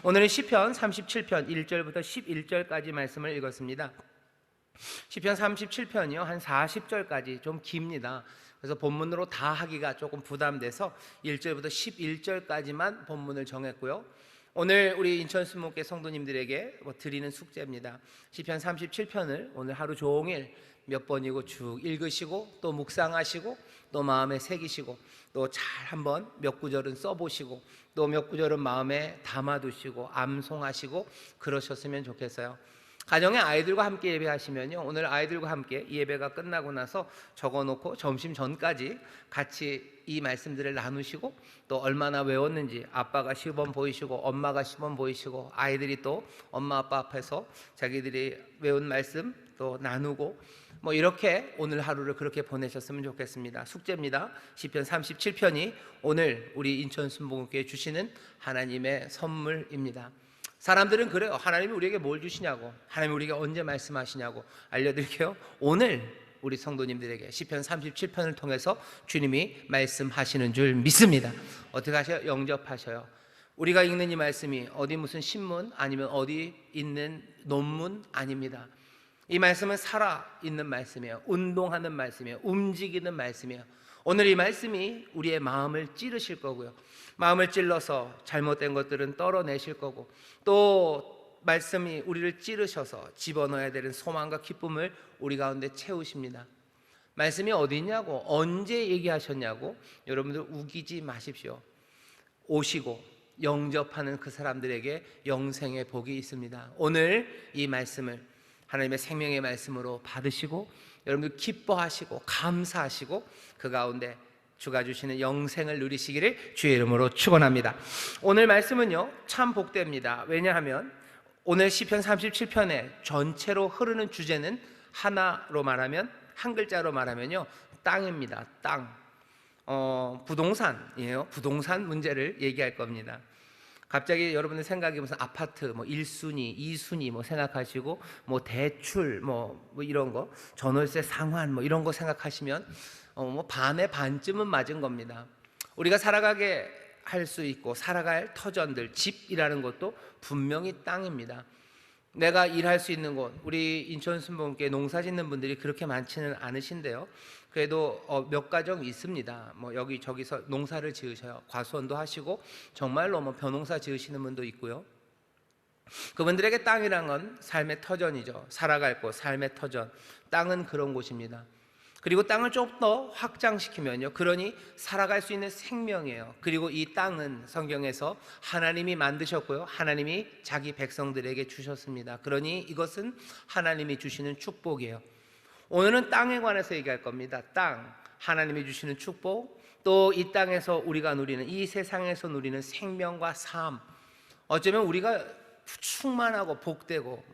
오늘은 시편 37편 1절부터 11절까지 말씀을 읽었습니다. 시편 37편이요 한 40절까지 좀 깁니다. 그래서 본문으로 다 하기가 조금 부담돼서 1절부터 11절까지만 본문을 정했고요. 오늘 우리 인천순복교 성도님들에게 드리는 숙제입니다. 시편 37편을 오늘 하루 종일 몇 번이고 쭉 읽으시고 또 묵상하시고 또 마음에 새기시고 또 잘 한번 몇 구절은 써보시고 또 몇 구절은 마음에 담아두시고 암송하시고 그러셨으면 좋겠어요. 가정의 아이들과 함께 예배하시면요, 오늘 아이들과 함께 예배가 끝나고 나서 적어놓고 점심 전까지 같이 이 말씀들을 나누시고 또 얼마나 외웠는지 아빠가 시범 보이시고 엄마가 시범 보이시고 아이들이 또 엄마 아빠 앞에서 자기들이 외운 말씀 또 나누고 이렇게 오늘 하루를 그렇게 보내셨으면 좋겠습니다. 숙제입니다. 시편 37편이 오늘 우리 인천순복음교회에 주시는 하나님의 선물입니다. 사람들은 그래요. 하나님이 우리에게 뭘 주시냐고, 하나님이 우리에게 언제 말씀하시냐고. 알려드릴게요. 오늘 우리 성도님들에게 시편 37편을 통해서 주님이 말씀하시는 줄 믿습니다. 어떻게 하셔요? 영접하셔요. 우리가 읽는 이 말씀이 어디 무슨 신문 아니면 어디 있는 논문 아닙니다. 이 말씀은 살아있는 말씀이에요. 운동하는 말씀이에요. 움직이는 말씀이에요. 오늘 이 말씀이 우리의 마음을 찌르실 거고요, 마음을 찔러서 잘못된 것들은 떨어내실 거고, 또 말씀이 우리를 찌르셔서 집어넣어야 되는 소망과 기쁨을 우리 가운데 채우십니다. 말씀이 어디 있냐고, 언제 얘기하셨냐고 여러분들 우기지 마십시오. 오시고 영접하는 그 사람들에게 영생의 복이 있습니다. 오늘 이 말씀을 하나님의 생명의 말씀으로 받으시고 여러분들 기뻐하시고 감사하시고 그 가운데 주가 주시는 영생을 누리시기를 주의 이름으로 축원합니다. 오늘 말씀은요 참 복됩니다. 왜냐하면 오늘 시편 37편의 전체로 흐르는 주제는 하나로 말하면, 한 글자로 말하면요 땅입니다. 땅. 부동산이에요. 부동산 문제를 얘기할 겁니다. 갑자기 여러분들 생각이 무슨 아파트 1순위, 2순위 생각하시고 대출 이런 거, 전월세 상환 이런 거 생각하시면 반의 반쯤은 맞은 겁니다. 우리가 살아가게 할 수 있고 살아갈 터전들, 집이라는 것도 분명히 땅입니다. 내가 일할 수 있는 곳, 우리 인천순복음교회 농사 짓는 분들이 그렇게 많지는 않으신데요, 그래도 몇 가정 있습니다. 여기저기서 농사를 지으셔요. 과수원도 하시고 정말로 벼농사 지으시는 분도 있고요. 그분들에게 땅이란 건 삶의 터전이죠. 살아갈 곳, 삶의 터전. 땅은 그런 곳입니다. 그리고 땅을 좀 더 확장시키면요, 그러니 살아갈 수 있는 생명이에요. 그리고 이 땅은 성경에서 하나님이 만드셨고요, 하나님이 자기 백성들에게 주셨습니다. 그러니 이것은 하나님이 주시는 축복이에요. 오늘은 땅에 관해서 얘기할 겁니다. 땅, 하나님이 주시는 축복, 또 이 땅에서 우리가 누리는, 이 세상에서 누리는 생명과 삶, 어쩌면 우리가 충만하고 복되고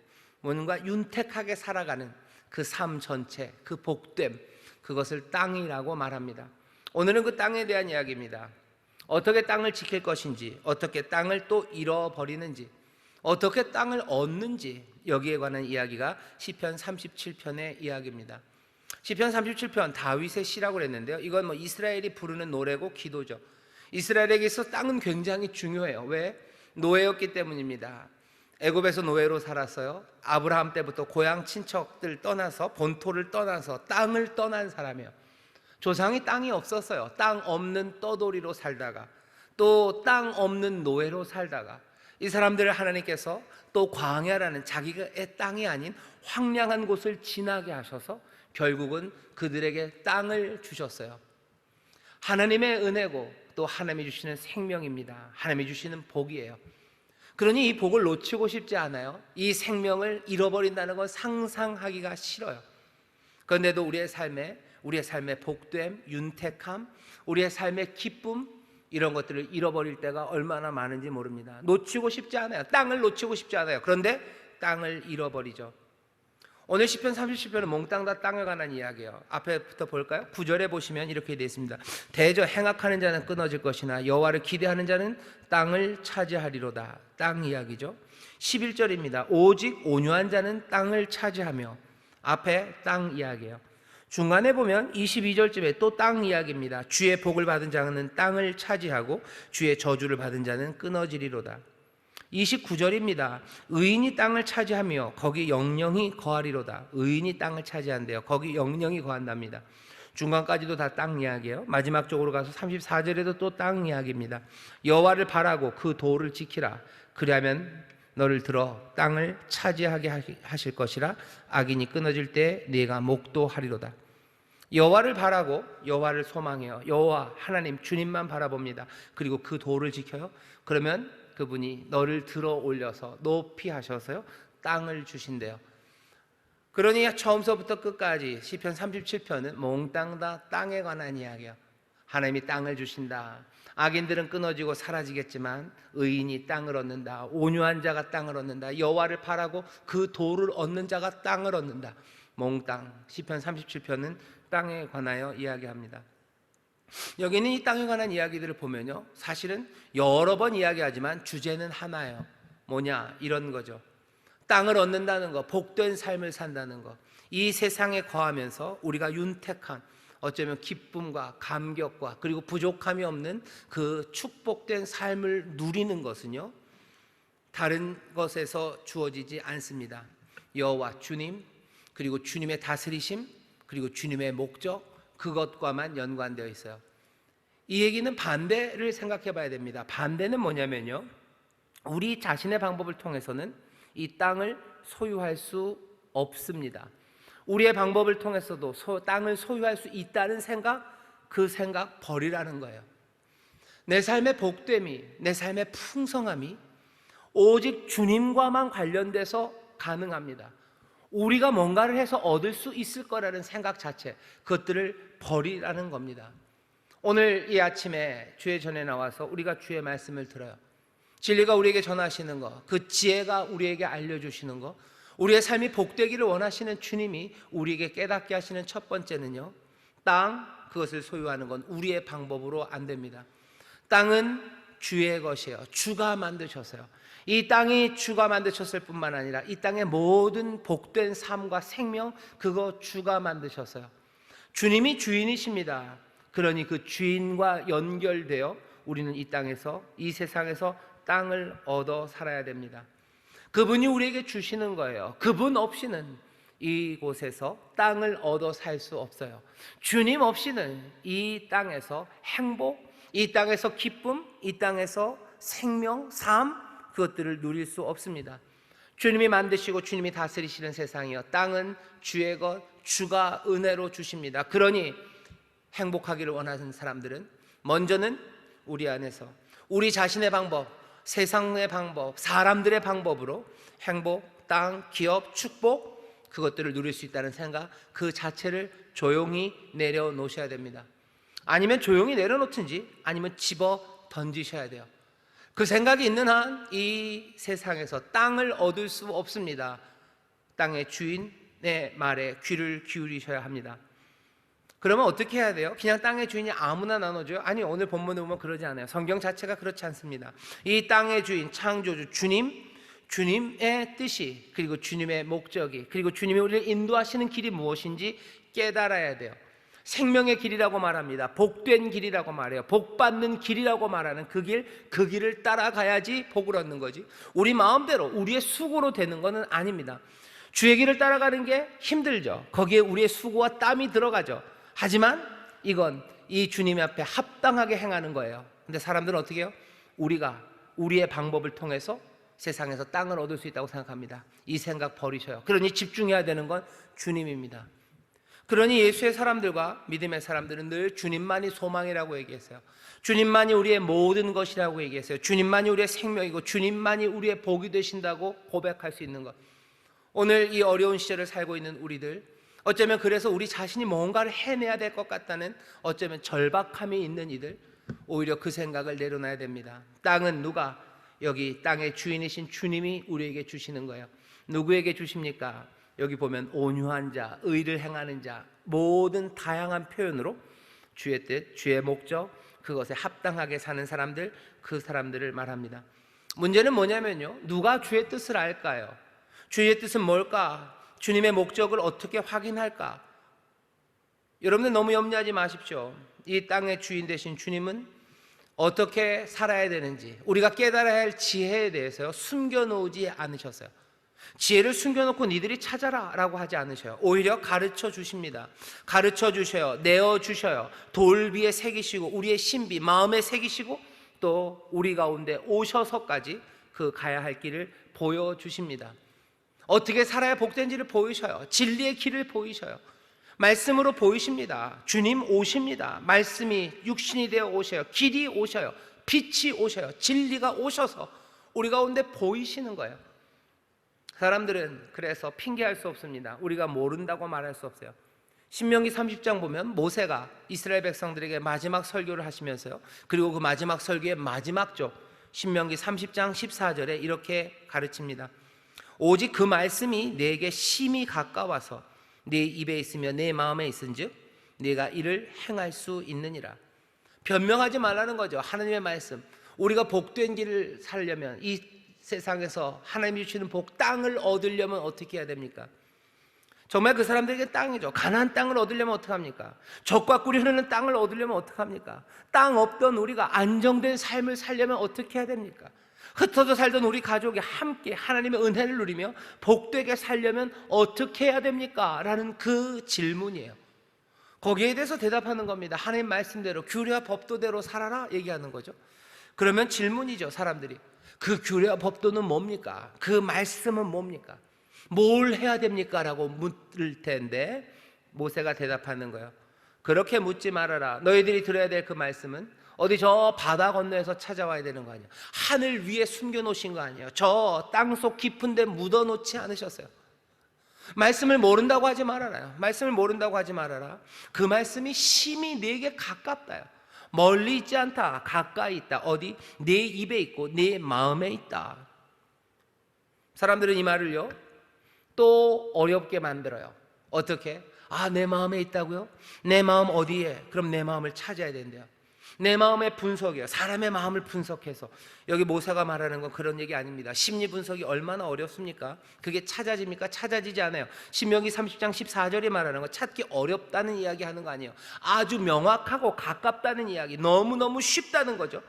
뭔가 윤택하게 살아가는 그 삶 전체, 그 복됨, 그것을 땅이라고 말합니다. 오늘은 그 땅에 대한 이야기입니다. 어떻게 땅을 지킬 것인지, 어떻게 땅을 또 잃어버리는지, 어떻게 땅을 얻는지, 여기에 관한 이야기가 시편 37편의 이야기입니다. 시편 37편 다윗의 시라고 그랬는데요, 이건 이스라엘이 부르는 노래고 기도죠. 이스라엘에게 있어 땅은 굉장히 중요해요. 왜? 노예였기 때문입니다. 애굽에서 노예로 살았어요. 아브라함 때부터 고향 친척들 떠나서, 본토를 떠나서 땅을 떠난 사람이에요. 조상이 땅이 없었어요. 땅 없는 떠돌이로 살다가, 또 땅 없는 노예로 살다가, 이 사람들을 하나님께서 또 광야라는 자기의 땅이 아닌 황량한 곳을 지나게 하셔서 결국은 그들에게 땅을 주셨어요. 하나님의 은혜고 또 하나님이 주시는 생명입니다. 하나님이 주시는 복이에요. 그러니 이 복을 놓치고 싶지 않아요. 이 생명을 잃어버린다는 건 상상하기가 싫어요. 그런데도 우리의 삶의 복됨, 윤택함, 우리의 삶의 기쁨, 이런 것들을 잃어버릴 때가 얼마나 많은지 모릅니다. 놓치고 싶지 않아요. 땅을 놓치고 싶지 않아요. 그런데 땅을 잃어버리죠. 오늘 시편 37편은 몽땅 다 땅에 관한 이야기예요. 앞에부터 볼까요? 9절에 보시면 이렇게 되어 있습니다. 대저 행악하는 자는 끊어질 것이나 여호와를 기대하는 자는 땅을 차지하리로다. 땅 이야기죠. 11절입니다. 오직 온유한 자는 땅을 차지하며, 앞에 땅 이야기예요. 중간에 보면 22절쯤에 또 땅 이야기입니다. 주의 복을 받은 자는 땅을 차지하고 주의 저주를 받은 자는 끊어지리로다. 29절입니다. 의인이 땅을 차지하며 거기 영영이 거하리로다. 의인이 땅을 차지한대요. 거기 영영이 거한답니다. 중간까지도 다 땅 이야기예요. 마지막 쪽으로 가서 34절에도 또 땅 이야기입니다. 여호와를 바라고 그 도를 지키라. 그리하면 너를 들어 땅을 차지하게 하실 것이라. 악인이 끊어질 때 네가 목도하리로다. 여호와를 바라고 여호와를 소망해요. 여호와 하나님 주님만 바라봅니다. 그리고 그 도를 지켜요. 그러면 그분이 너를 들어 올려서 높이 하셔서요 땅을 주신대요. 그러니 처음서부터 끝까지 시편 37편은 몽땅 다 땅에 관한 이야기예요. 하나님이 땅을 주신다. 악인들은 끊어지고 사라지겠지만 의인이 땅을 얻는다. 온유한 자가 땅을 얻는다. 여호와를 바라고 그 도를 얻는 자가 땅을 얻는다. 몽땅 시편 37편은 땅에 관하여 이야기합니다. 여기는 이 땅에 관한 이야기들을 보면요 사실은 여러 번 이야기하지만 주제는 하나예요. 뭐냐? 이런 거죠. 땅을 얻는다는 거, 복된 삶을 산다는 거. 이 세상에 거하면서 우리가 윤택한, 어쩌면 기쁨과 감격과 그리고 부족함이 없는 그 축복된 삶을 누리는 것은요 다른 것에서 주어지지 않습니다. 여호와 주님, 그리고 주님의 다스리심, 그리고 주님의 목적, 그것과만 연관되어 있어요. 이 얘기는 반대를 생각해 봐야 됩니다. 반대는 뭐냐면요 우리 자신의 방법을 통해서는 이 땅을 소유할 수 없습니다. 우리의 방법을 통해서도 땅을 소유할 수 있다는 생각, 그 생각 버리라는 거예요. 내 삶의 복됨이, 내 삶의 풍성함이 오직 주님과만 관련돼서 가능합니다. 우리가 뭔가를 해서 얻을 수 있을 거라는 생각 자체, 그것들을 버리라는 겁니다. 오늘 이 아침에 주의 전에 나와서 우리가 주의 말씀을 들어요. 진리가 우리에게 전하시는 거, 그 지혜가 우리에게 알려주시는 거, 우리의 삶이 복되기를 원하시는 주님이 우리에게 깨닫게 하시는 첫 번째는요 땅, 그것을 소유하는 건 우리의 방법으로 안 됩니다. 땅은 주의 것이에요. 주가 만드셔서요. 이 땅이 주가 만드셨을 뿐만 아니라 이 땅의 모든 복된 삶과 생명, 그거 주가 만드셨어요. 주님이 주인이십니다. 그러니 그 주인과 연결되어 우리는 이 땅에서, 이 세상에서 땅을 얻어 살아야 됩니다. 그분이 우리에게 주시는 거예요. 그분 없이는 이곳에서 땅을 얻어 살 수 없어요. 주님 없이는 이 땅에서 행복, 이 땅에서 기쁨, 이 땅에서 생명, 삶, 그것들을 누릴 수 없습니다. 주님이 만드시고 주님이 다스리시는 세상이요 땅은 주의 것, 주가 은혜로 주십니다. 그러니 행복하기를 원하는 사람들은 먼저는 우리 안에서 우리 자신의 방법, 세상의 방법, 사람들의 방법으로 행복, 땅, 기업, 축복, 그것들을 누릴 수 있다는 생각, 그 자체를 조용히 내려놓으셔야 됩니다. 아니면 조용히 내려놓든지 아니면 집어 던지셔야 돼요. 그 생각이 있는 한 이 세상에서 땅을 얻을 수 없습니다. 땅의 주인의 말에 귀를 기울이셔야 합니다. 그러면 어떻게 해야 돼요? 그냥 땅의 주인이 아무나 나눠줘요? 아니, 오늘 본문을 보면 그러지 않아요. 성경 자체가 그렇지 않습니다. 이 땅의 주인, 창조주 주님, 주님의 뜻이, 그리고 주님의 목적이, 그리고 주님이 우리를 인도하시는 길이 무엇인지 깨달아야 돼요. 생명의 길이라고 말합니다. 복된 길이라고 말해요. 복받는 길이라고 말하는 그 길을 따라가야지 복을 얻는 거지, 우리 마음대로 우리의 수고로 되는 것은 아닙니다. 주의 길을 따라가는 게 힘들죠. 거기에 우리의 수고와 땀이 들어가죠. 하지만 이건 이 주님 앞에 합당하게 행하는 거예요. 근데 사람들은 어떻게 해요? 우리가 우리의 방법을 통해서 세상에서 땅을 얻을 수 있다고 생각합니다. 이 생각 버리셔요. 그러니 집중해야 되는 건 주님입니다. 그러니 예수의 사람들과 믿음의 사람들은 늘 주님만이 소망이라고 얘기했어요. 주님만이 우리의 모든 것이라고 얘기했어요. 주님만이 우리의 생명이고 주님만이 우리의 복이 되신다고 고백할 수 있는 것. 오늘 이 어려운 시절을 살고 있는 우리들, 어쩌면 그래서 우리 자신이 뭔가를 해내야 될 것 같다는 어쩌면 절박함이 있는 이들, 오히려 그 생각을 내려놔야 됩니다. 땅은 누가? 여기 땅의 주인이신 주님이 우리에게 주시는 거예요. 누구에게 주십니까? 여기 보면 온유한 자, 의를 행하는 자, 모든 다양한 표현으로 주의 뜻, 주의 목적, 그것에 합당하게 사는 사람들, 그 사람들을 말합니다. 문제는 뭐냐면요, 누가 주의 뜻을 알까요? 주의 뜻은 뭘까? 주님의 목적을 어떻게 확인할까? 여러분들 너무 염려하지 마십시오. 이 땅의 주인 되신 주님은 어떻게 살아야 되는지 우리가 깨달아야 할 지혜에 대해서 숨겨놓지 않으셨어요. 지혜를 숨겨놓고 니들이 찾아라 라고 하지 않으셔요. 오히려 가르쳐 주십니다. 가르쳐 주셔요. 내어 주셔요. 돌비에 새기시고 우리의 신비 마음에 새기시고 또 우리 가운데 오셔서까지 그 가야 할 길을 보여주십니다. 어떻게 살아야 복된지를 보이셔요. 진리의 길을 보이셔요. 말씀으로 보이십니다. 주님 오십니다. 말씀이 육신이 되어 오셔요. 길이 오셔요. 빛이 오셔요. 진리가 오셔서 우리 가운데 보이시는 거예요. 사람들은 그래서 핑계할 수 없습니다. 우리가 모른다고 말할 수 없어요. 신명기 30장 보면 모세가 이스라엘 백성들에게 마지막 설교를 하시면서요, 그리고 그 마지막 설교의 마지막 쪽 신명기 30장 14절에 이렇게 가르칩니다. 오직 그 말씀이 내게 심히 가까워서 네 입에 있으며 내 마음에 있은즉 네가 이를 행할 수 있느니라. 변명하지 말라는 거죠. 하나님의 말씀, 우리가 복된 길을 살려면, 이 세상에서 하나님이 주시는 복, 땅을 얻으려면 어떻게 해야 됩니까? 정말 그 사람들에게 땅이죠. 가나안 땅을 얻으려면 어떡합니까? 젖과 꿀이 흐르는 땅을 얻으려면 어떡합니까? 땅 없던 우리가 안정된 삶을 살려면 어떻게 해야 됩니까? 흩어져 살던 우리 가족이 함께 하나님의 은혜를 누리며 복되게 살려면 어떻게 해야 됩니까? 라는 그 질문이에요. 거기에 대해서 대답하는 겁니다. 하나님 말씀대로 규례와 법도대로 살아라 얘기하는 거죠. 그러면 질문이죠. 사람들이 그 규례와 법도는 뭡니까? 그 말씀은 뭡니까? 뭘 해야 됩니까? 라고 묻을 텐데 모세가 대답하는 거예요. 그렇게 묻지 말아라. 너희들이 들어야 될 그 말씀은 어디 저 바다 건너에서 찾아와야 되는 거 아니에요. 하늘 위에 숨겨놓으신 거 아니에요. 저 땅속 깊은 데 묻어놓지 않으셨어요. 말씀을 모른다고 하지 말아라요. 말씀을 모른다고 하지 말아라. 그 말씀이 심히 내게 가깝다요. 멀리 있지 않다. 가까이 있다. 어디? 내 입에 있고 내 마음에 있다. 사람들은 이 말을요 또 어렵게 만들어요. 어떻게? 내 마음에 있다고요? 내 마음 어디에? 그럼 내 마음을 찾아야 된대요. 내 마음의 분석이에요. 사람의 마음을 분석해서. 여기 모세가 말하는 건 그런 얘기 아닙니다. 심리 분석이 얼마나 어렵습니까? 그게 찾아집니까? 찾아지지 않아요. 신명기 30장 14절이 말하는 건 찾기 어렵다는 이야기 하는 거 아니에요. 아주 명확하고 가깝다는 이야기, 너무너무 쉽다는 거죠.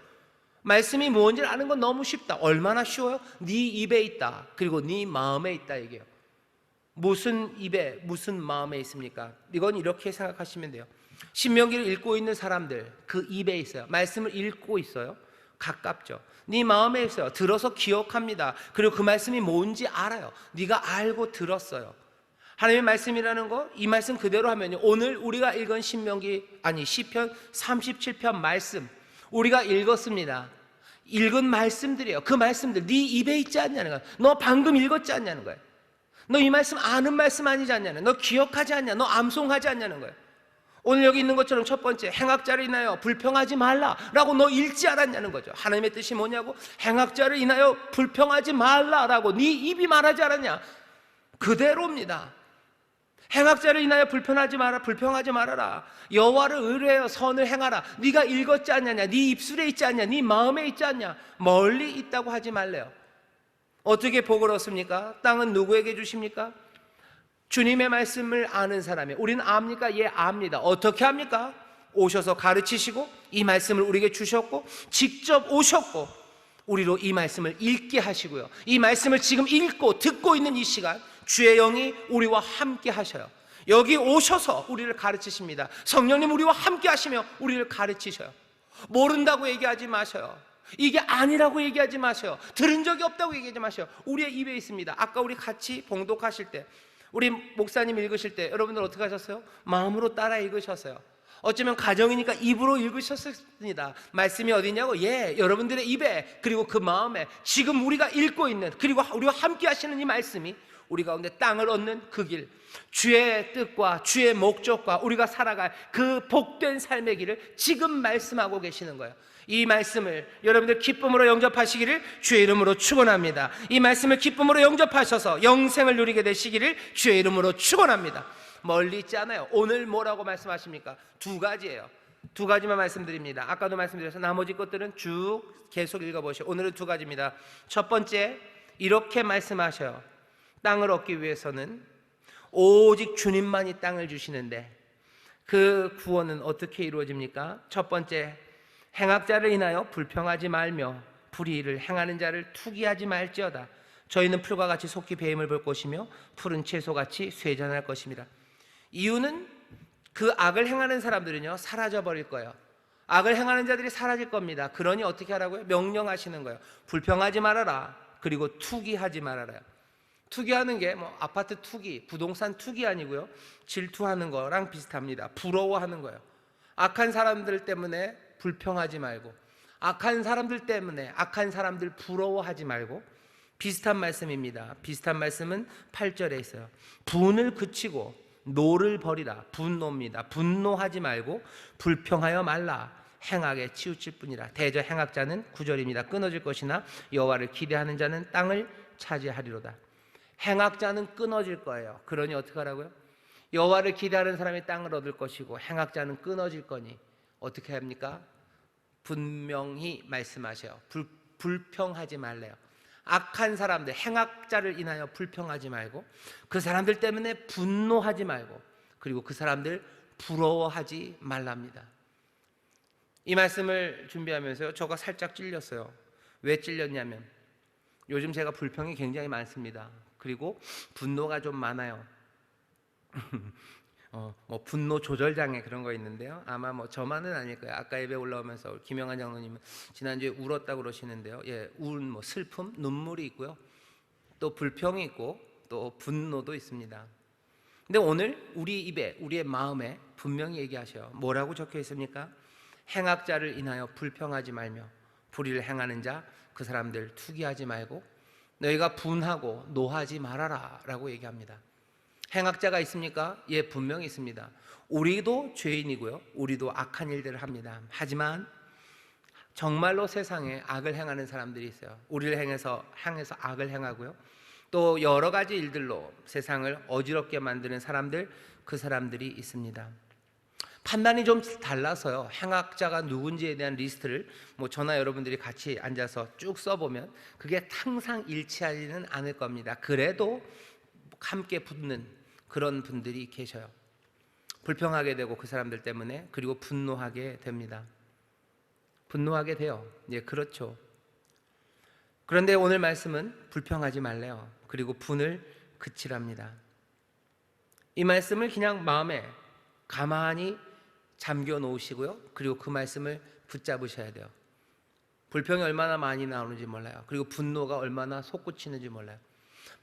말씀이 뭔지를 아는 건 너무 쉽다. 얼마나 쉬워요? 네 입에 있다. 그리고 네 마음에 있다 얘기해요. 무슨 입에 무슨 마음에 있습니까? 이건 이렇게 생각하시면 돼요. 신명기를 읽고 있는 사람들 그 입에 있어요. 말씀을 읽고 있어요. 가깝죠. 네 마음에 있어요. 들어서 기억합니다. 그리고 그 말씀이 뭔지 알아요. 네가 알고 들었어요. 하나님의 말씀이라는 거, 이 말씀 그대로 하면요, 오늘 우리가 읽은 시편 37편 말씀 우리가 읽었습니다. 읽은 말씀들이에요. 그 말씀들 네 입에 있지 않냐는 거예요. 너 방금 읽었지 않냐는 거예요. 너 이 말씀 아는 말씀 아니지 않냐는 거예요. 너 기억하지 않냐, 너 암송하지 않냐는 거예요. 오늘 여기 있는 것처럼 첫 번째, 행악자를 인하여 불평하지 말라라고 너 읽지 않았냐는 거죠. 하나님의 뜻이 뭐냐고? 행악자를 인하여 불평하지 말라라고 네 입이 말하지 않았냐? 그대로입니다. 행악자를 인하여 불평하지 말아라. 여호와를 의뢰하여 선을 행하라. 네가 읽었지 않냐냐? 네 입술에 있지 않냐? 네 마음에 있지 않냐? 멀리 있다고 하지 말래요. 어떻게 복을 얻습니까? 땅은 누구에게 주십니까? 주님의 말씀을 아는 사람이. 우리는 압니까? 예, 압니다. 어떻게 합니까? 오셔서 가르치시고 이 말씀을 우리에게 주셨고 직접 오셨고 우리로 이 말씀을 읽게 하시고요, 이 말씀을 지금 읽고 듣고 있는 이 시간 주의 영이 우리와 함께 하셔요. 여기 오셔서 우리를 가르치십니다. 성령님 우리와 함께 하시며 우리를 가르치셔요. 모른다고 얘기하지 마셔요. 이게 아니라고 얘기하지 마셔요. 들은 적이 없다고 얘기하지 마셔요. 우리의 입에 있습니다. 아까 우리 같이 봉독하실 때, 우리 목사님 읽으실 때 여러분들 어떻게 하셨어요? 마음으로 따라 읽으셨어요. 어쩌면 가정이니까 입으로 읽으셨습니다. 말씀이 어디냐고? 예, 여러분들의 입에, 그리고 그 마음에 지금 우리가 읽고 있는, 그리고 우리와 함께 하시는 이 말씀이 우리 가운데 땅을 얻는 그 길, 주의 뜻과 주의 목적과 우리가 살아갈 그 복된 삶의 길을 지금 말씀하고 계시는 거예요. 이 말씀을 여러분들 기쁨으로 영접하시기를 주의 이름으로 축원합니다. 이 말씀을 기쁨으로 영접하셔서 영생을 누리게 되시기를 주의 이름으로 축원합니다. 멀리 있지 않아요. 오늘 뭐라고 말씀하십니까? 두 가지예요. 두 가지만 말씀드립니다. 아까도 말씀드려서 나머지 것들은 쭉 계속 읽어보시오. 오늘은 두 가지입니다. 첫 번째, 이렇게 말씀하셔요. 땅을 얻기 위해서는 오직 주님만이 땅을 주시는데 그 구원은 어떻게 이루어집니까? 첫 번째, 행악자를 인하여 불평하지 말며 불의를 행하는 자를 투기하지 말지어다. 저희는 풀과 같이 속히 배임을 볼 것이며 푸른 채소같이 쇠잔할 것입니다. 이유는 그 악을 행하는 사람들은요 사라져 버릴 거예요. 악을 행하는 자들이 사라질 겁니다. 그러니 어떻게 하라고요? 명령하시는 거예요. 불평하지 말아라. 그리고 투기하지 말아라요. 투기하는 게 뭐 아파트 투기, 부동산 투기 아니고요, 질투하는 거랑 비슷합니다. 부러워하는 거예요. 악한 사람들 때문에 불평하지 말고, 악한 사람들 때문에 악한 사람들 부러워하지 말고, 비슷한 말씀입니다. 비슷한 말씀은 8절에 있어요. 분을 그치고 노를 버리라. 분노입니다. 분노하지 말고 불평하여 말라. 행악에 치우칠 뿐이라. 대저 행악자는 9절입니다. 끊어질 것이나 여호와를 기대하는 자는 땅을 차지하리로다. 행악자는 끊어질 거예요. 그러니 어떻게 하라고요? 여호와를 기대하는 사람이 땅을 얻을 것이고 행악자는 끊어질 거니 어떻게 합니까? 분명히 말씀하셔요. 불평하지 말래요. 악한 사람들, 행악자를 인하여 불평하지 말고, 그 사람들 때문에 분노하지 말고, 그리고 그 사람들 부러워하지 말랍니다. 이 말씀을 준비하면서요, 저가 살짝 찔렸어요. 왜 찔렸냐면 요즘 제가 불평이 굉장히 많습니다. 그리고 분노가 좀 많아요. 뭐 분노 조절 장애 그런 거 있는데요. 아마 뭐 저만은 아닐 거예요. 아까 예배 올라오면서 김영환 장로님은 지난주에 울었다고 그러시는데요. 예, 뭐 슬픔, 눈물이 있고요. 또 불평이 있고 또 분노도 있습니다. 근데 오늘 우리 입에, 우리의 마음에 분명히 얘기하셔요. 뭐라고 적혀 있습니까? 행악자를 인하여 불평하지 말며 불의를 행하는 자 그 사람들 투기하지 말고 너희가 분하고 노하지 말아라 라고 얘기합니다. 행악자가 있습니까? 예, 분명히 있습니다. 우리도 죄인이고요, 우리도 악한 일들을 합니다. 하지만 정말로 세상에 악을 행하는 사람들이 있어요. 우리를 향해서 악을 행하고요, 또 여러 가지 일들로 세상을 어지럽게 만드는 사람들, 그 사람들이 있습니다. 판단이 좀 달라서요, 행악자가 누군지에 대한 리스트를 뭐 저나 여러분들이 같이 앉아서 쭉 써보면 그게 항상 일치하지는 않을 겁니다. 그래도 함께 붙는 그런 분들이 계셔요. 불평하게 되고 그 사람들 때문에, 그리고 분노하게 됩니다. 분노하게 돼요. 예, 그렇죠. 그런데 오늘 말씀은 불평하지 말래요. 그리고 분을 그치랍니다. 이 말씀을 그냥 마음에 가만히 잠겨 놓으시고요, 그리고 그 말씀을 붙잡으셔야 돼요. 불평이 얼마나 많이 나오는지 몰라요. 그리고 분노가 얼마나 솟구치는지 몰라요.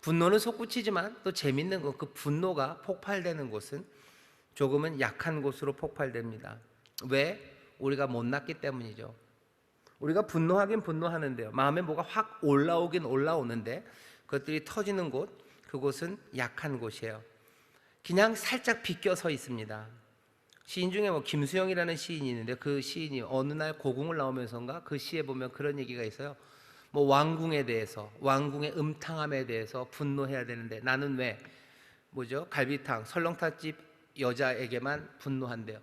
분노는 솟구치지만 또 재밌는 건 그 분노가 폭발되는 곳은 조금은 약한 곳으로 폭발됩니다. 왜? 우리가 못났기 때문이죠. 우리가 분노하긴 분노하는데요, 마음에 뭐가 확 올라오긴 올라오는데 그것들이 터지는 곳, 그곳은 약한 곳이에요. 그냥 살짝 비껴 서 있습니다. 시인 중에 뭐 김수영이라는 시인이 있는데 그 시인이 어느 날 고궁을 나오면서인가 그 시에 보면 그런 얘기가 있어요. 뭐 왕궁에 대해서, 왕궁의 음탕함에 대해서 분노해야 되는데 나는 왜 갈비탕 설렁탕집 여자에게만 분노한대요.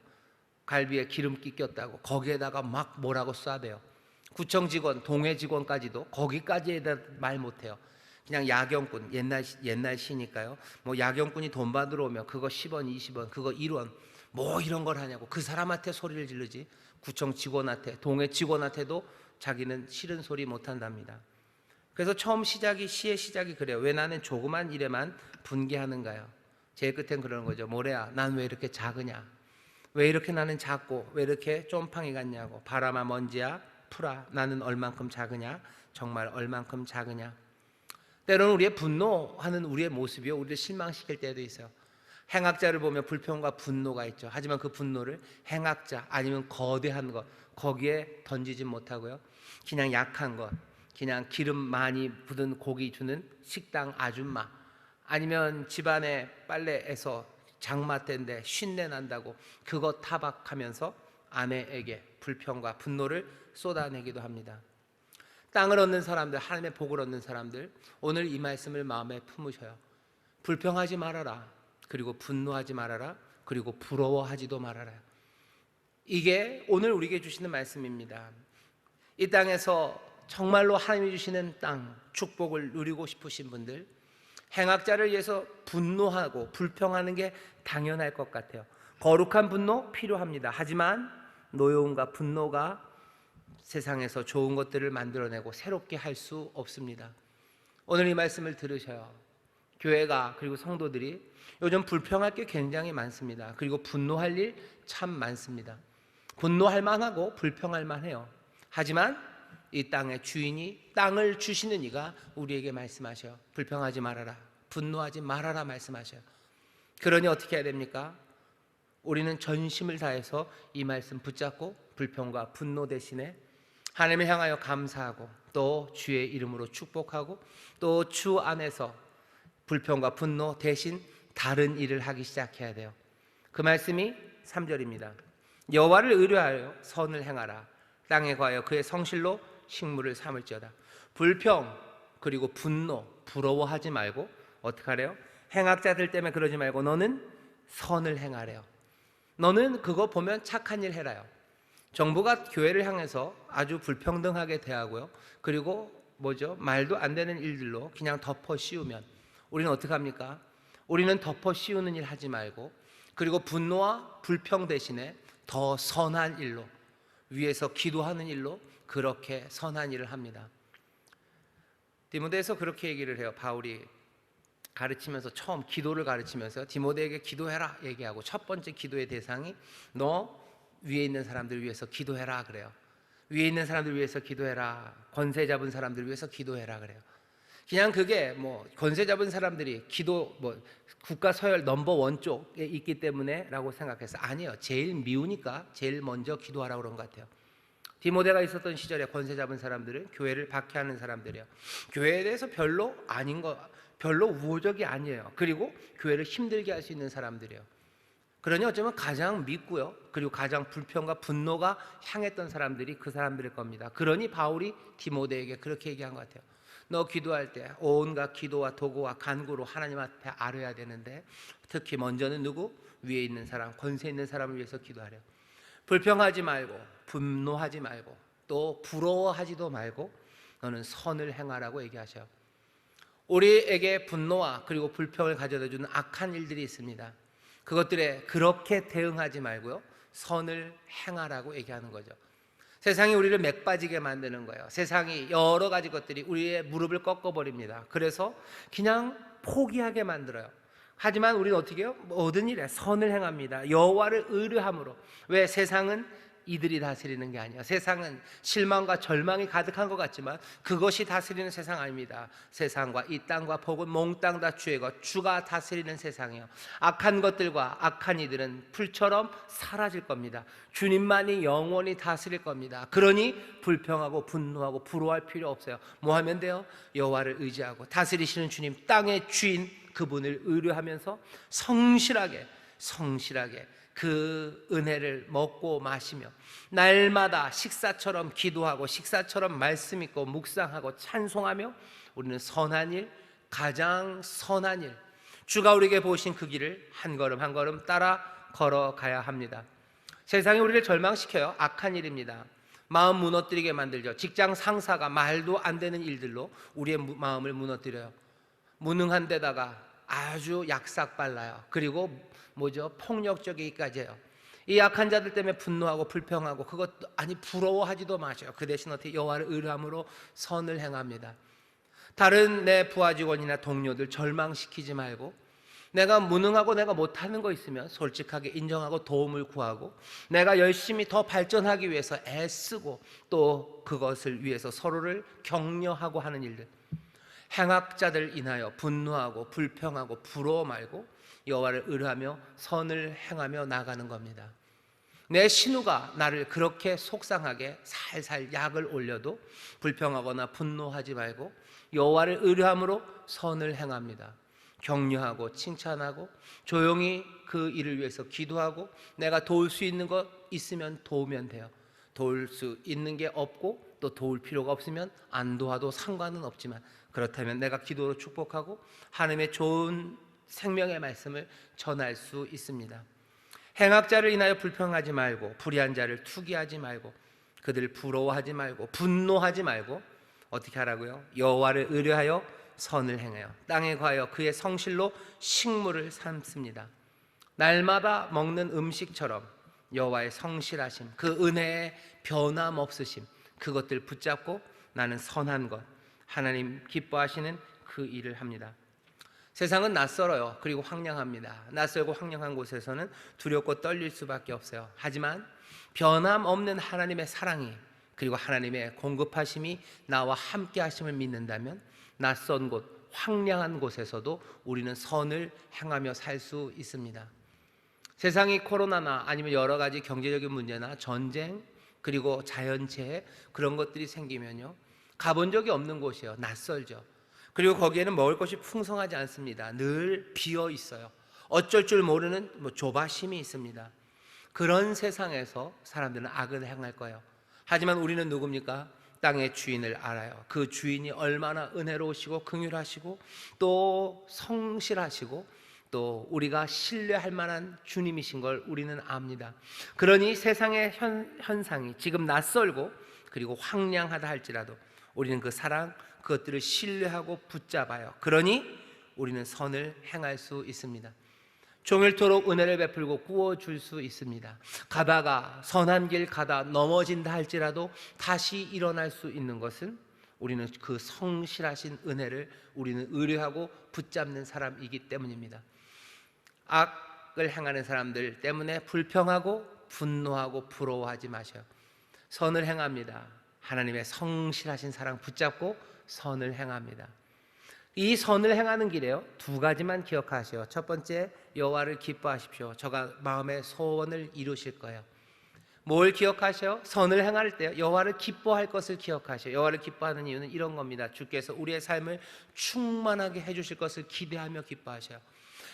갈비에 기름기 꼈다고 거기에다가 막 뭐라고 쏴대요. 구청 직원, 동해 직원까지도 거기까지에다 말 못해요. 그냥 야경꾼, 옛날 시니까요. 뭐 야경꾼이 돈 받으러 오면 그거 10원, 20원, 그거 1원 뭐 이런 걸 하냐고 그 사람한테 소리를 지르지, 구청 직원한테, 동해 직원한테도 자기는 싫은 소리 못한답니다. 그래서 시의 시작이 그래요. 왜 나는 조그만 일에만 분개하는가요? 제일 끝엔 그러는 거죠. 모래야, 난 왜 이렇게 작으냐? 왜 이렇게 나는 작고 왜 이렇게 쫌팡이 같냐고. 바람아 먼지야 풀아, 나는 얼만큼 작으냐? 정말 얼만큼 작으냐? 때로는 우리의 분노하는 우리의 모습이요, 우리를 실망시킬 때도 있어요. 행악자를 보면 불평과 분노가 있죠. 하지만 그 분노를 행악자 아니면 거대한 것 거기에 던지지 못하고요, 그냥 약한 것, 그냥 기름 많이 묻은 고기 주는 식당 아줌마, 아니면 집안에 빨래에서 장마 때인데 쉰내 난다고 그거 타박하면서 아내에게 불평과 분노를 쏟아내기도 합니다. 땅을 얻는 사람들, 하나님의 복을 얻는 사람들, 오늘 이 말씀을 마음에 품으셔요. 불평하지 말아라. 그리고 분노하지 말아라. 그리고 부러워하지도 말아라. 이게 오늘 우리에게 주시는 말씀입니다. 이 땅에서 정말로 하나님이 주시는 땅, 축복을 누리고 싶으신 분들, 행악자를 위해서 분노하고 불평하는 게 당연할 것 같아요. 거룩한 분노 필요합니다. 하지만 노여움과 분노가 세상에서 좋은 것들을 만들어내고 새롭게 할 수 없습니다. 오늘 이 말씀을 들으셔요. 교회가 그리고 성도들이 요즘 불평할 게 굉장히 많습니다. 그리고 분노할 일 참 많습니다. 분노할 만하고 불평할 만해요. 하지만 이 땅의 주인이, 땅을 주시는 이가 우리에게 말씀하셔요. 불평하지 말아라, 분노하지 말아라 말씀하셔요. 그러니 어떻게 해야 됩니까? 우리는 전심을 다해서 이 말씀 붙잡고 불평과 분노 대신에 하나님을 향하여 감사하고 또 주의 이름으로 축복하고 또 주 안에서 불평과 분노 대신 다른 일을 하기 시작해야 돼요. 그 말씀이 3절입니다. 여호와를 의뢰하여 선을 행하라. 땅에 거하여 그의 성실로 식물을 삼을지어다. 불평 그리고 분노, 부러워하지 말고 어떻게 하래요? 행악자들 때문에 그러지 말고 너는 선을 행하래요. 너는 그거 보면 착한 일 해라요. 정부가 교회를 향해서 아주 불평등하게 대하고요. 그리고 말도 안 되는 일들로 그냥 덮어 씌우면 우리는 어떻게 합니까? 우리는 덮어 씌우는 일 하지 말고 그리고 분노와 불평 대신에 더 선한 일로, 위에서 기도하는 일로 그렇게 선한 일을 합니다. 디모데에서 그렇게 얘기를 해요. 바울이 가르치면서 처음 기도를 가르치면서 디모데에게 기도해라 얘기하고 첫 번째 기도의 대상이 너 위에 있는 사람들 위해서 기도해라 그래요. 위에 있는 사람들 위해서 기도해라. 권세 잡은 사람들 위해서 기도해라 그래요. 그냥 그게 권세 잡은 사람들이 기도 국가 서열 넘버 1 쪽에 있기 때문에라고 생각해서 아니에요. 제일 미우니까 제일 먼저 기도하라고 그런 것 같아요. 디모데가 있었던 시절에 권세 잡은 사람들은 교회를 박해하는 사람들이에요. 교회에 대해서 별로 우호적이 아니에요. 그리고 교회를 힘들게 할 수 있는 사람들이에요. 그러니 어쩌면 가장 믿고요. 그리고 가장 불평과 분노가 향했던 사람들이 그 사람들일 겁니다. 그러니 바울이 디모데에게 그렇게 얘기한 것 같아요. 너 기도할 때 온갖 기도와 도구와 간구로 하나님 앞에 아뢰야 되는데 특히 먼저는 누구? 위에 있는 사람, 권세 있는 사람을 위해서 기도하래요. 불평하지 말고 분노하지 말고 또 부러워하지도 말고 너는 선을 행하라고 얘기하셔요. 우리에게 분노와 그리고 불평을 가져다 주는 악한 일들이 있습니다. 그것들에 그렇게 대응하지 말고요, 선을 행하라고 얘기하는 거죠. 세상이 우리를 맥 빠지게 만드는 거예요. 세상이 여러 가지 것들이 우리의 무릎을 꺾어버립니다. 그래서 그냥 포기하게 만들어요. 하지만 우리는 어떻게 해요? 모든 일에 선을 행합니다. 여호와를 의뢰함으로. 왜? 세상은 이들이 다스리는 게 아니에요. 세상은 실망과 절망이 가득한 것 같지만 그것이 다스리는 세상 아닙니다. 세상과 이 땅과 복은 몽땅 다 주의 것, 주가 다스리는 세상이에요. 악한 것들과 악한 이들은 풀처럼 사라질 겁니다. 주님만이 영원히 다스릴 겁니다. 그러니 불평하고 분노하고 부러워할 필요 없어요. 뭐 하면 돼요? 여호와를 의지하고 다스리시는 주님, 땅의 주인 그분을 의뢰하면서 성실하게 그 은혜를 먹고 마시며 날마다 식사처럼 기도하고 식사처럼 말씀 읽고 묵상하고 찬송하며 우리는 선한 일, 가장 선한 일, 주가 우리에게 보신 그 길을 한 걸음 한 걸음 따라 걸어가야 합니다. 세상이 우리를 절망시켜요. 악한 일입니다. 마음 무너뜨리게 만들죠. 직장 상사가 말도 안 되는 일들로 우리의 마음을 무너뜨려요. 무능한 데다가 아주 약삭발라요. 그리고 폭력적이기까지 해요. 이 약한 자들 때문에 분노하고 불평하고 그것도 부러워하지도 마셔요. 그 대신 어떻게 여호와를 의뢰함으로 선을 행합니다. 다른 내 부하 직원이나 동료들 절망시키지 말고 내가 무능하고 내가 못하는 거 있으면 솔직하게 인정하고 도움을 구하고 내가 열심히 더 발전하기 위해서 애쓰고 또 그것을 위해서 서로를 격려하고 하는 일들. 행악자들 인하여 분노하고 불평하고 부러워 말고 여호와를 의뢰하며 선을 행하며 나가는 겁니다. 내 신우가 나를 그렇게 속상하게 살살 약을 올려도 불평하거나 분노하지 말고 여호와를 의뢰함으로 선을 행합니다. 격려하고 칭찬하고 조용히 그 일을 위해서 기도하고 내가 도울 수 있는 것 있으면 도우면 돼요. 도울 수 있는 게 없고 또 도울 필요가 없으면 안 도와도 상관은 없지만 그렇다면 내가 기도로 축복하고 하나님의 좋은 생명의 말씀을 전할 수 있습니다. 행악자를 인하여 불평하지 말고 불의한 자를 투기하지 말고 그들 부러워하지 말고 분노하지 말고 어떻게 하라고요? 여호와를 의뢰하여 선을 행해요. 땅에 거하여 그의 성실로 식물을 삼습니다. 날마다 먹는 음식처럼 여호와의 성실하심, 그 은혜의 변함없으심, 그것들 붙잡고 나는 선한 것, 하나님 기뻐하시는 그 일을 합니다. 세상은 낯설어요. 그리고 황량합니다. 낯설고 황량한 곳에서는 두렵고 떨릴 수밖에 없어요. 하지만 변함없는 하나님의 사랑이, 그리고 하나님의 공급하심이 나와 함께 하심을 믿는다면 낯선 곳, 황량한 곳에서도 우리는 선을 행하며 살 수 있습니다. 세상이 코로나나 아니면 여러 가지 경제적인 문제나 전쟁, 그리고 자연재해, 그런 것들이 생기면요, 가본 적이 없는 곳이에요. 낯설죠. 그리고 거기에는 먹을 것이 풍성하지 않습니다. 늘 비어 있어요. 어쩔 줄 모르는 조바심이 있습니다. 그런 세상에서 사람들은 악을 행할 거예요. 하지만 우리는 누굽니까? 땅의 주인을 알아요. 그 주인이 얼마나 은혜로우시고 긍휼하시고 또 성실하시고 또 우리가 신뢰할 만한 주님이신 걸 우리는 압니다. 그러니 세상의 현상이 지금 낯설고 그리고 황량하다 할지라도 우리는 그 사랑, 그것들을 신뢰하고 붙잡아요. 그러니 우리는 선을 행할 수 있습니다. 종일토록 은혜를 베풀고 구워줄 수 있습니다. 가다가 선한 길 가다 넘어진다 할지라도 다시 일어날 수 있는 것은 우리는 그 성실하신 은혜를 우리는 의뢰하고 붙잡는 사람이기 때문입니다. 악을 행하는 사람들 때문에 불평하고 분노하고 부러워하지 마셔요. 선을 행합니다. 하나님의 성실하신 사랑 붙잡고 선을 행합니다. 이 선을 행하는 길에요, 두 가지만 기억하시오. 첫 번째, 여호와를 기뻐하십시오. 저가 마음의 소원을 이루실 거예요. 뭘 기억하셔? 선을 행할 때 여호와를 기뻐할 것을 기억하셔. 여호와를 기뻐하는 이유는 이런 겁니다. 주께서 우리의 삶을 충만하게 해주실 것을 기대하며 기뻐하셔요.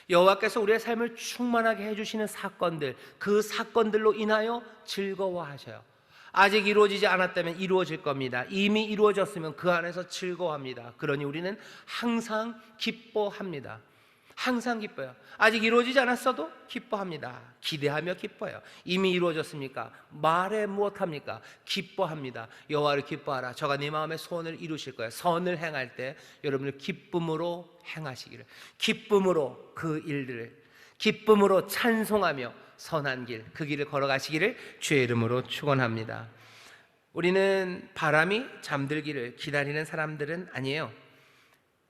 여호와께서 우리의 삶을 충만하게 해주시는 사건들, 그 사건들로 인하여 즐거워하셔요. 아직 이루어지지 않았다면 이루어질 겁니다. 이미 이루어졌으면 그 안에서 즐거워합니다. 그러니 우리는 항상 기뻐합니다. 항상 기뻐요. 아직 이루어지지 않았어도 기뻐합니다. 기대하며 기뻐요. 이미 이루어졌습니까? 말해 무엇합니까? 기뻐합니다. 여호와를 기뻐하라. 저가 네 마음의 소원을 이루실 거예요. 선을 행할 때 여러분들 기쁨으로 행하시기를, 기쁨으로 그 일들을, 기쁨으로 찬송하며 선한 길, 그 길을 걸어가시기를 주의 이름으로 축원합니다. 우리는 바람이 잠들기를 기다리는 사람들은 아니에요.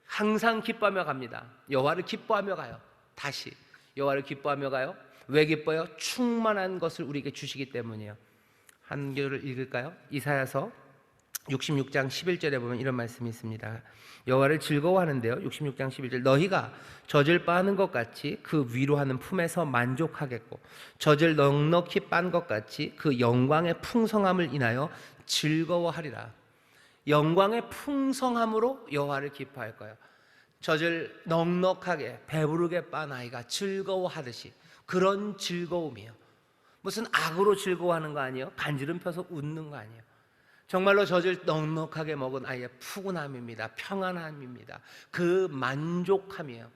항상 기뻐하며 갑니다. 여호와를 기뻐하며 가요. 다시 여호와를 기뻐하며 가요. 왜 기뻐요? 충만한 것을 우리에게 주시기 때문이에요. 한 절을 읽을까요? 이사야서 66장 11절에 보면 이런 말씀이 있습니다. 여호와를 즐거워하는데요, 66장 11절, 너희가 젖을 빠는 것 같이 그 위로하는 품에서 만족하겠고 젖을 넉넉히 빤 것 같이 그 영광의 풍성함을 인하여 즐거워하리라. 영광의 풍성함으로 여호와를 기뻐할 거예요. 젖을 넉넉하게 배부르게 빤 아이가 즐거워하듯이 그런 즐거움이에요. 무슨 악으로 즐거워하는 거 아니에요? 간지럼 펴서 웃는 거 아니에요? 정말로 젖을 넉넉하게 먹은 아이의 푸근함입니다. 평안함입니다. 그 만족함이에요.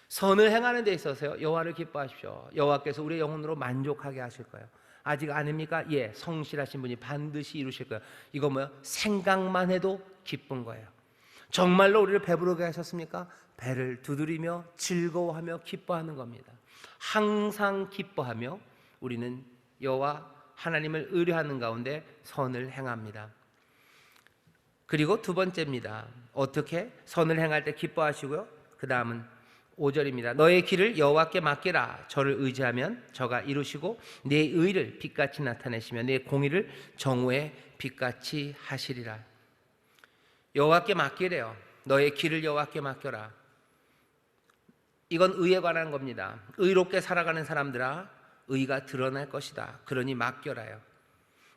선을 행하는 데 있어서요, 여호와를 기뻐하십시오. 여호와께서 우리의 영혼으로 만족하게 하실 거예요. 아직 아닙니까? 예, 성실하신 분이 반드시 이루실 거예요. 이거 뭐요? 생각만 해도 기쁜 거예요. 정말로 우리를 배부르게 하셨습니까? 배를 두드리며 즐거워하며 기뻐하는 겁니다. 항상 기뻐하며 우리는 여호와 하나님을 의뢰하는 가운데 선을 행합니다. 그리고 두 번째입니다. 어떻게? 선을 행할 때 기뻐하시고요, 그 다음은 5절입니다. 너의 길을 여호와께 맡기라. 저를 의지하면 저가 이루시고 내 의를 빛같이 나타내시며 내 공의를 정오의 빛같이 하시리라. 여호와께 맡기래요. 너의 길을 여호와께 맡겨라. 이건 의에 관한 겁니다. 의롭게 살아가는 사람들아, 의가 드러날 것이다. 그러니 맡겨라요.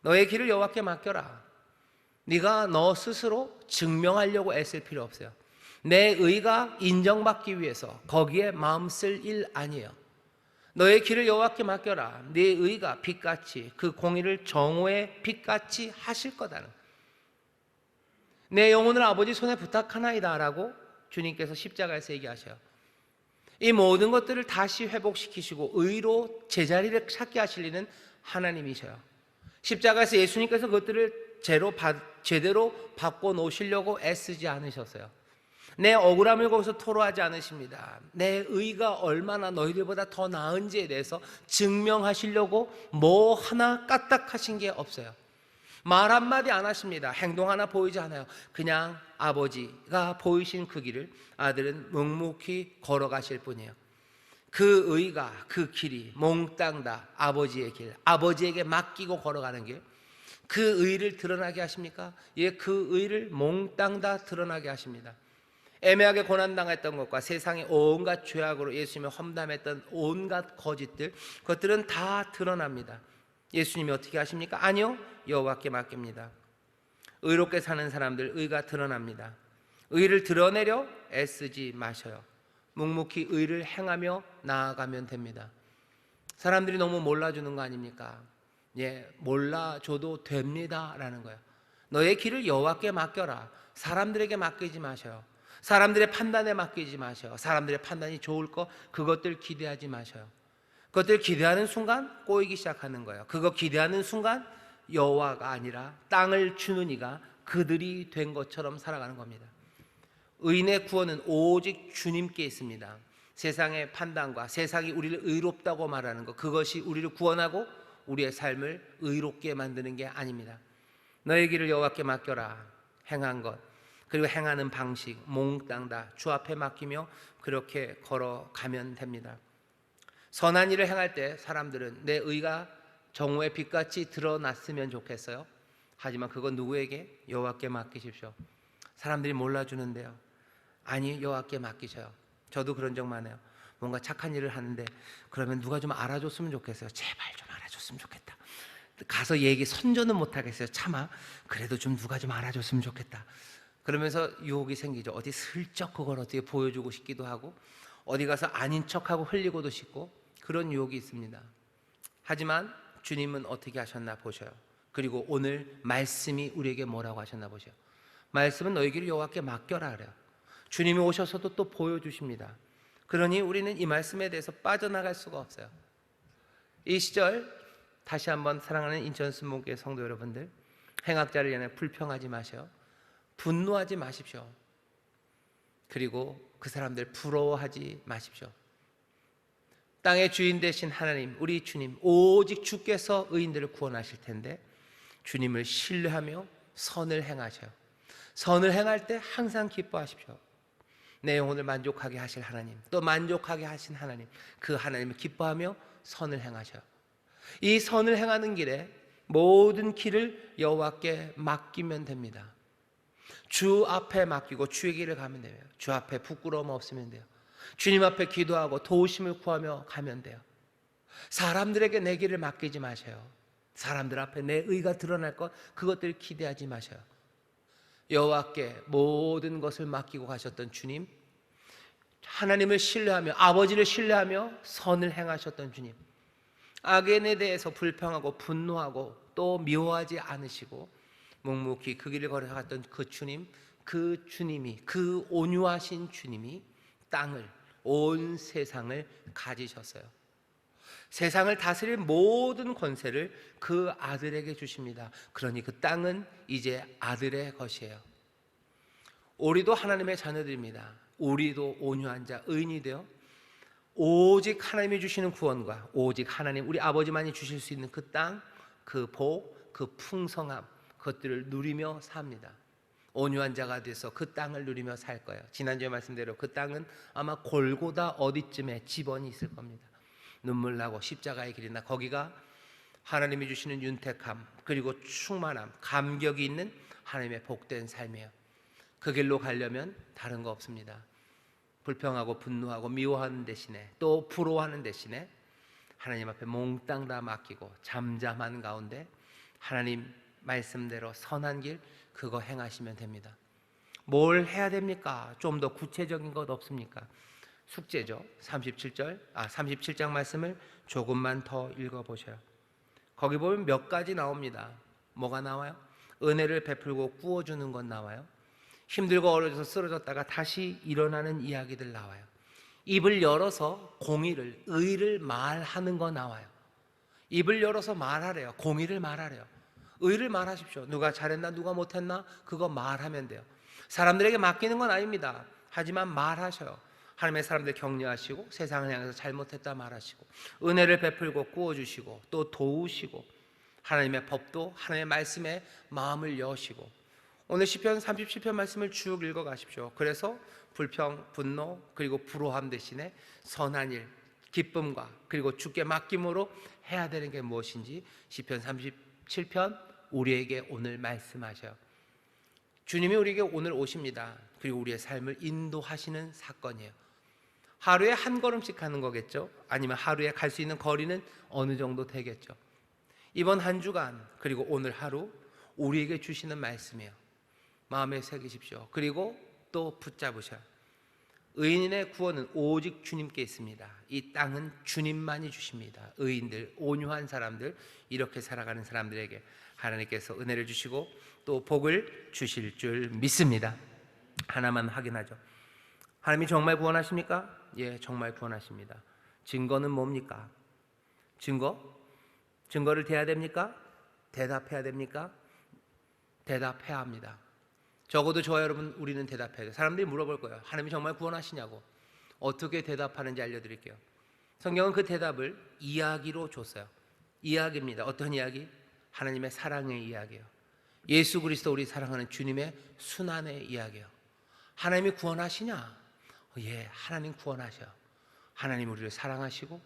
너의 길을 여호와께 맡겨라. 네가 너 스스로 증명하려고 애쓸 필요 없어요. 내 의가 인정받기 위해서 거기에 마음 쓸 일 아니에요. 너의 길을 여호와께 맡겨라. 네 의가 빛같이 그 공의를 정오의 빛같이 하실 거다는, 내 영혼을 아버지 손에 부탁하나이다 라고 주님께서 십자가에서 얘기하셔요. 이 모든 것들을 다시 회복시키시고 의로 제자리를 찾게 하실 이는 하나님이셔요. 십자가에서 예수님께서 그것들을 제대로 바꿔놓으시려고 애쓰지 않으셨어요. 내 억울함을 거기서 토로하지 않으십니다. 내 의가 얼마나 너희들보다 더 나은지에 대해서 증명하시려고 뭐 하나 까딱하신 게 없어요. 말 한마디 안 하십니다. 행동 하나 보이지 않아요. 그냥 아버지가 보이신 그 길을 아들은 묵묵히 걸어가실 뿐이에요. 그 의가, 그 길이 몽땅 다 아버지의 길, 아버지에게 맡기고 걸어가는 길, 그 의를 드러나게 하십니까? 예, 그 의를 몽땅 다 드러나게 하십니다. 애매하게 고난당했던 것과 세상의 온갖 죄악으로 예수님을 험담했던 온갖 거짓들, 그것들은 다 드러납니다. 예수님이 어떻게 하십니까? 아니요, 여호와께 맡깁니다. 의롭게 사는 사람들 의가 드러납니다. 의를 드러내려 애쓰지 마셔요. 묵묵히 의를 행하며 나아가면 됩니다. 사람들이 너무 몰라주는 거 아닙니까? 예, 몰라줘도 됩니다 라는 거예요. 너의 길을 여호와께 맡겨라. 사람들에게 맡기지 마셔요. 사람들의 판단에 맡기지 마셔요. 사람들의 판단이 좋을 거 그것들 기대하지 마셔요. 그것들 기대하는 순간 꼬이기 시작하는 거예요. 그거 기대하는 순간 여호와가 아니라 땅을 주는 이가 그들이 된 것처럼 살아가는 겁니다. 의인의 구원은 오직 주님께 있습니다. 세상의 판단과 세상이 우리를 의롭다고 말하는 것, 그것이 우리를 구원하고 우리의 삶을 의롭게 만드는 게 아닙니다. 너의 길을 여호와께 맡겨라. 행한 것, 그리고 행하는 방식 몽땅 다 주 앞에 맡기며 그렇게 걸어가면 됩니다. 선한 일을 행할 때 사람들은 내 의가 정오의 빛같이 드러났으면 좋겠어요. 하지만 그건 누구에게? 여호와께 맡기십시오. 사람들이 몰라주는데요. 아니, 여호와께 맡기셔요. 저도 그런 적 많아요. 뭔가 착한 일을 하는데 그러면 누가 좀 알아줬으면 좋겠어요. 제발 좀 알아줬으면 좋겠다. 가서 얘기 선전은 못하겠어요. 차마 그래도 좀 누가 좀 알아줬으면 좋겠다. 그러면서 유혹이 생기죠. 어디 슬쩍 그걸 어떻게 보여주고 싶기도 하고, 어디 가서 아닌 척하고 흘리고도 싶고, 그런 유혹이 있습니다. 하지만 주님은 어떻게 하셨나 보셔요. 그리고 오늘 말씀이 우리에게 뭐라고 하셨나 보셔요. 말씀은 너희 길을 여호와께 맡겨라 그래요. 주님이 오셔서도 또 보여주십니다. 그러니 우리는 이 말씀에 대해서 빠져나갈 수가 없어요. 이 시절 다시 한번 사랑하는 인천 순복음교회 성도 여러분들, 행악자를 인해 불평하지 마셔요. 분노하지 마십시오. 그리고 그 사람들 부러워하지 마십시오. 땅의 주인 되신 하나님, 우리 주님, 오직 주께서 의인들을 구원하실 텐데 주님을 신뢰하며 선을 행하셔요. 선을 행할 때 항상 기뻐하십시오. 내 영혼을 만족하게 하실 하나님, 또 만족하게 하신 하나님, 그 하나님을 기뻐하며 선을 행하셔요. 이 선을 행하는 길에 모든 길을 여호와께 맡기면 됩니다. 주 앞에 맡기고 주의 길을 가면 돼요. 주 앞에 부끄러움 없으면 돼요. 주님 앞에 기도하고 도우심을 구하며 가면 돼요. 사람들에게 내 길을 맡기지 마세요. 사람들 앞에 내 의가 드러날 것, 그것들 기대하지 마세요. 여호와께 모든 것을 맡기고 가셨던 주님, 하나님을 신뢰하며 아버지를 신뢰하며 선을 행하셨던 주님, 악인에 대해서 불평하고 분노하고 또 미워하지 않으시고 묵묵히 그 길을 걸어갔던 그 주님, 그 주님이, 그 온유하신 주님이 땅을, 온 세상을 가지셨어요. 세상을 다스릴 모든 권세를 그 아들에게 주십니다. 그러니 그 땅은 이제 아들의 것이에요. 우리도 하나님의 자녀들입니다. 우리도 온유한 자, 의인이 되어 오직 하나님이 주시는 구원과 오직 하나님, 우리 아버지만이 주실 수 있는 그 땅, 그 복, 그 풍성함, 그것들을 누리며 삽니다. 온유한 자가 돼서 그 땅을 누리며 살 거예요. 지난주에 말씀대로 그 땅은 아마 골고다 어디쯤에 집원이 있을 겁니다. 눈물 나고 십자가의 길이나 거기가 하나님이 주시는 윤택함, 그리고 충만함, 감격이 있는 하나님의 복된 삶이에요. 그 길로 가려면 다른 거 없습니다. 불평하고 분노하고 미워하는 대신에, 또 부러워하는 대신에 하나님 앞에 몽땅 다 맡기고 잠잠한 가운데 하나님 말씀대로 선한 길, 그거 행하시면 됩니다. 뭘 해야 됩니까? 좀 더 구체적인 것 없습니까? 숙제죠. 37장 말씀을 조금만 더 읽어보셔요. 거기 보면 몇 가지 나옵니다. 뭐가 나와요? 은혜를 베풀고 구워주는 것 나와요. 힘들고 어려져서 쓰러졌다가 다시 일어나는 이야기들 나와요. 입을 열어서 공의를, 의를 말하는 거 나와요. 입을 열어서 말하래요. 공의를 말하래요. 의를 말하십시오. 누가 잘했나 누가 못했나 그거 말하면 돼요. 사람들에게 맡기는 건 아닙니다. 하지만 말하셔요. 하나님의 사람들 격려하시고 세상을 향해서 잘못했다 말하시고 은혜를 베풀고 구워주시고 또 도우시고 하나님의 법도 하나님의 말씀에 마음을 여시고 오늘 시편 37편 말씀을 쭉 읽어 가십시오. 그래서 불평, 분노 그리고 불호함 대신에 선한 일, 기쁨과 그리고 주께 맡김으로 해야 되는 게 무엇인지 시편 37편 우리에게 오늘 말씀하셔요. 주님이 우리에게 오늘 오십니다. 그리고 우리의 삶을 인도하시는 사건이에요. 하루에 한 걸음씩 가는 거겠죠? 아니면 하루에 갈 수 있는 거리는 어느 정도 되겠죠? 이번 한 주간 그리고 오늘 하루 우리에게 주시는 말씀이에요. 마음에 새기십시오. 그리고 또 붙잡으셔요. 의인의 구원은 오직 주님께 있습니다. 이 땅은 주님만이 주십니다. 의인들, 온유한 사람들, 이렇게 살아가는 사람들에게 하나님께서 은혜를 주시고 또 복을 주실 줄 믿습니다. 하나만 확인하죠. 하나님이 정말 구원하십니까? 예, 정말 구원하십니다. 증거는 뭡니까? 증거를 대야 됩니까? 대답해야 됩니까? 대답해야 합니다. 적어도 저와 여러분 우리는 대답해야 돼요. 사람들이 물어볼 거예요. 하나님이 정말 구원하시냐고. 어떻게 대답하는지 알려드릴게요. 성경은 그 대답을 이야기로 줬어요. 이야기입니다. 어떤 이야기? 하나님의 사랑의 이야기예요. 예수 그리스도 우리 사랑하는 주님의 순환의 이야기예요. 하나님이 구원하시냐? 예, 하나님 구원하셔. 하나님 우리를 사랑하시고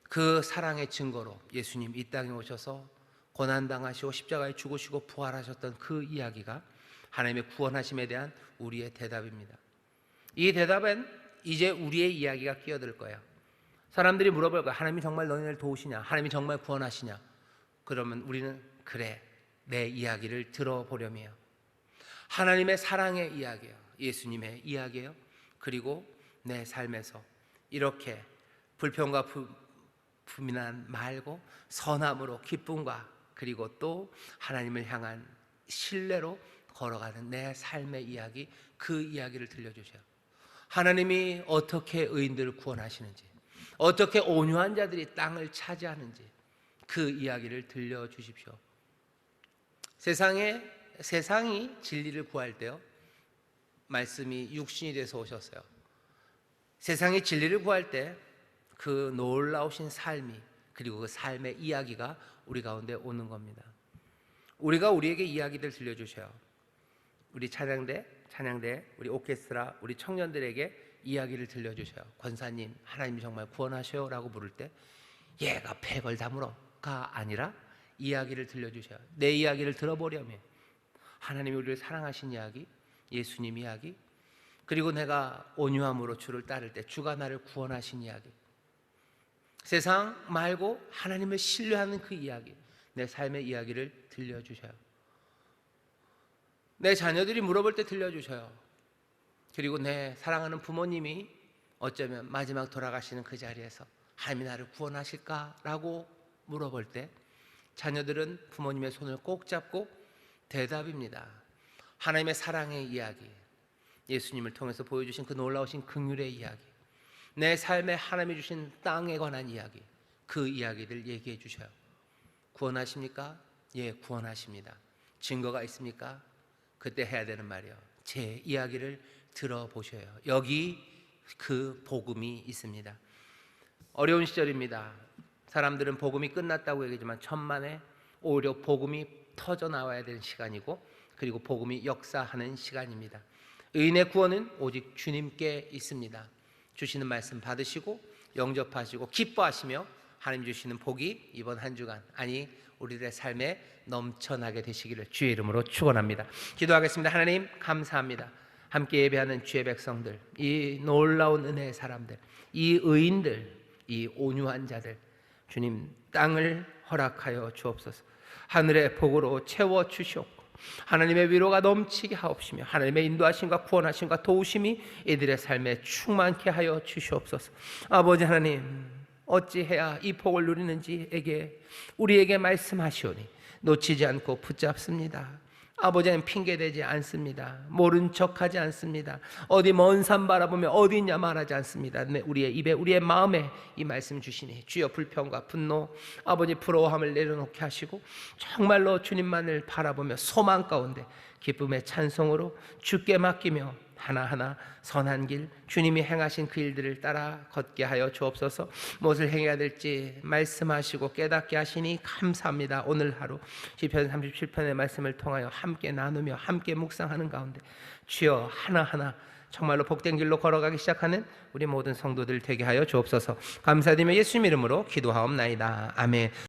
그 사랑의 증거로 예수님 이 땅에 오셔서 고난당하시고 십자가에 죽으시고 부활하셨던 그 이야기가 하나님의 구원하심에 대한 우리의 대답입니다. 이 대답엔 이제 우리의 이야기가 끼어들 거예요. 사람들이 물어볼 거예요. 하나님이 정말 너희를 도우시냐? 하나님이 정말 구원하시냐? 그러면 우리는 그래, 내 이야기를 들어보렴이에요. 하나님의 사랑의 이야기예요. 예수님의 이야기예요. 그리고 내 삶에서 이렇게 불평과 부민한 말고 선함으로 기쁨과 그리고 또 하나님을 향한 신뢰로 걸어가는 내 삶의 이야기, 그 이야기를 들려주셔요. 하나님이 어떻게 의인들을 구원하시는지, 어떻게 온유한 자들이 땅을 차지하는지 그 이야기를 들려주십시오. 세상이 진리를 구할 때요, 말씀이 육신이 돼서 오셨어요. 세상이 진리를 구할 때 그 놀라우신 삶이 그리고 그 삶의 이야기가 우리 가운데 오는 겁니다. 우리가 우리에게 이야기들 들려주셔요. 우리 찬양대, 우리 오케스트라, 우리 청년들에게 이야기를 들려주셔요. 권사님, 하나님이 정말 구원하셔요 라고 부를 때 얘가 팩을 다물어가 아니라 이야기를 들려주셔요. 내 이야기를 들어보려면 하나님이 우리를 사랑하신 이야기, 예수님 이야기, 그리고 내가 온유함으로 주를 따를 때 주가 나를 구원하신 이야기, 세상 말고 하나님을 신뢰하는 그 이야기, 내 삶의 이야기를 들려주셔요. 내 자녀들이 물어볼 때 들려주셔요. 그리고 내 사랑하는 부모님이 어쩌면 마지막 돌아가시는 그 자리에서 하나님이 나를 구원하실까라고 물어볼 때 자녀들은 부모님의 손을 꼭 잡고 대답입니다. 하나님의 사랑의 이야기, 예수님을 통해서 보여주신 그 놀라우신 긍휼의 이야기, 내 삶에 하나님이 주신 땅에 관한 이야기, 그 이야기들 얘기해 주셔요. 구원하십니까? 예, 구원하십니다. 증거가 있습니까? 그때 해야 되는 말이요, 제 이야기를 들어보셔요. 여기 그 복음이 있습니다. 어려운 시절입니다. 사람들은 복음이 끝났다고 얘기하지만 천만에 오히려 복음이 터져 나와야 되는 시간이고, 그리고 복음이 역사하는 시간입니다. 의인의 구원은 오직 주님께 있습니다. 주시는 말씀 받으시고 영접하시고 기뻐하시며 하나님 주시는 복이 이번 한 주간, 아니 우리들의 삶에 넘쳐나게 되시기를 주의 이름으로 축원합니다. 기도하겠습니다. 하나님 감사합니다. 함께 예배하는 주의 백성들, 이 놀라운 은혜의 사람들, 이 의인들, 이 온유한 자들, 주님 땅을 허락하여 주옵소서. 하늘의 복으로 채워 주시옵고 하나님의 위로가 넘치게 하옵시며 하나님의 인도하심과 구원하심과 도우심이 이들의 삶에 충만케 하여 주시옵소서. 아버지 하나님, 어찌해야 이 복을 누리는지에게 우리에게 말씀하시오니 놓치지 않고 붙잡습니다. 아버지는 핑계대지 않습니다. 모른 척하지 않습니다. 어디 먼 산 바라보며 어디 있냐 말하지 않습니다. 우리의 입에, 우리의 마음에 이 말씀 주시니 주여 불평과 분노, 아버지 부러워함을 내려놓게 하시고 정말로 주님만을 바라보며 소망 가운데 기쁨의 찬송으로 주께 맡기며 하나하나 선한 길, 주님이 행하신 그 일들을 따라 걷게 하여 주옵소서. 무엇을 행해야 될지 말씀하시고 깨닫게 하시니 감사합니다. 오늘 하루 시편 37편의 말씀을 통하여 함께 나누며 함께 묵상하는 가운데 주여 하나하나 정말로 복된 길로 걸어가기 시작하는 우리 모든 성도들 되게 하여 주옵소서. 감사드리며 예수님 이름으로 기도하옵나이다. 아멘.